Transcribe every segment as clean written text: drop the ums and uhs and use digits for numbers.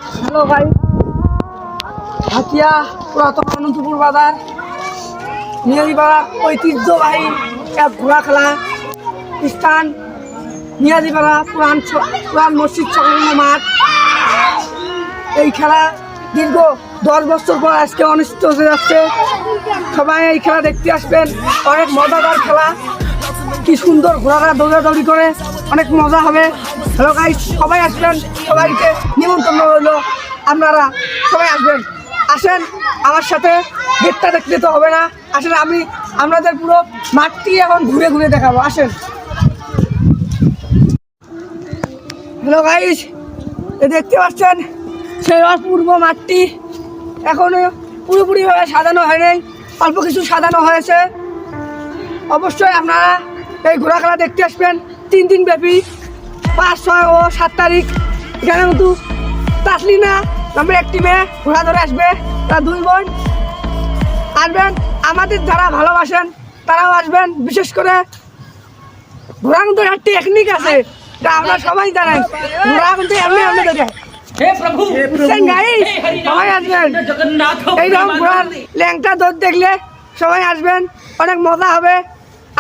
Hello ভাই, হাতিয়া পুরাতন অনন্তপুর বাজার নিয়াজিপাড়ার ঐতিহ্যবাহী এক ঘোড়া খেলা স্থান। নিয়াজিপাড়া পুরান মসজিদ সংলগ্ন মাঠ। এই খেলা দীর্ঘ 10 বছর পর আজকে অনুষ্ঠিত হতে যাচ্ছে। সবাই এই খেলা দেখতে আসবেন। অনেক মজাদার খেলা, কি সুন্দর ঘোড়ারা দৌড়াদৌড়ি করে, অনেক মজা হবে। হ্যালো গাইস, সবাই আসবেন, সবাইকে নিমন্ত্রণ রইল। আপনারা সবাই আসবেন, আসেন আমার সাথে। গেটটা দেখতে তো হবে না, আসেন আমি আপনাদের পুরো মাঠটি এখন ঘুরে ঘুরে দেখাবো। আসেন। হ্যালো গাইস, দেখতে পাচ্ছেন সেই পূর্ব মাঠটি এখনো পুরোপুরিভাবে সাজানো হয়নি, অল্প কিছু সাজানো হয়েছে। অবশ্যই আপনারা এই ঘোড়া খেলা দেখতে আসবেন। 3 দিন ব্যাপী, 5, 6 ও 7 তারিখ এখানে কিন্তু তাসলিনা নামের একটি মেয়ে ঘোড়া ধরে আসবে। তারা 2 বোন আসবেন। আমাদের যারা ভালোবাসেন তারাও আসবেন। বিশেষ করে ঘোড়া কিন্তু একটা টেকনিক আছে, এটা আমরা সবাই জানাই। ঘোড়া কিন্তু এমনি এমনি দেখে সবাই আসবেন। এইরকম ঘোড়ার ল্যাংটা দৌড় দেখলে সবাই আসবেন, অনেক মজা হবে।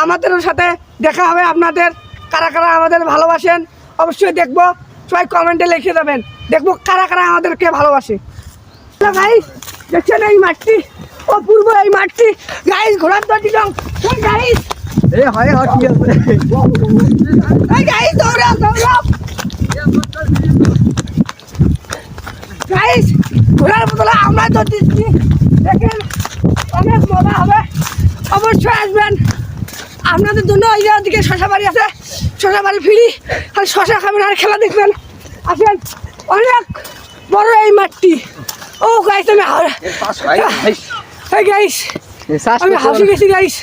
আমাদেরও সাথে দেখা হবে। আপনাদের কারা কারা আমাদের ভালোবাসেন অবশ্যই দেখবো। সবাই কমেন্টে লিখে দেবেন, দেখবো কারা কারা আমাদেরকে ভালোবাসে। গাইস দেখছেন এই মাঠটি, অপূর্ব এই মাঠটি। গাইস ঘোড়ার দৌড় দিলাম। গাইস গাইস দৌড়াও দৌড়াও। গাইস ঘোড়ার বদলে আমরা দৌড় দিচ্ছি, দেখেন অনেক মজা হবে। অবশ্যই আসবেন। আপনাদের জন্য এই দিকে শশা বাড়ি আছে, শশা বাড়ি ফিরি আর শশা খাবেন আর খেলা দেখবেন। আসেন, অনেক বড় এই মাঠটি। ও গাইস আমি গাইস আমি হাসি গেছি গাইস।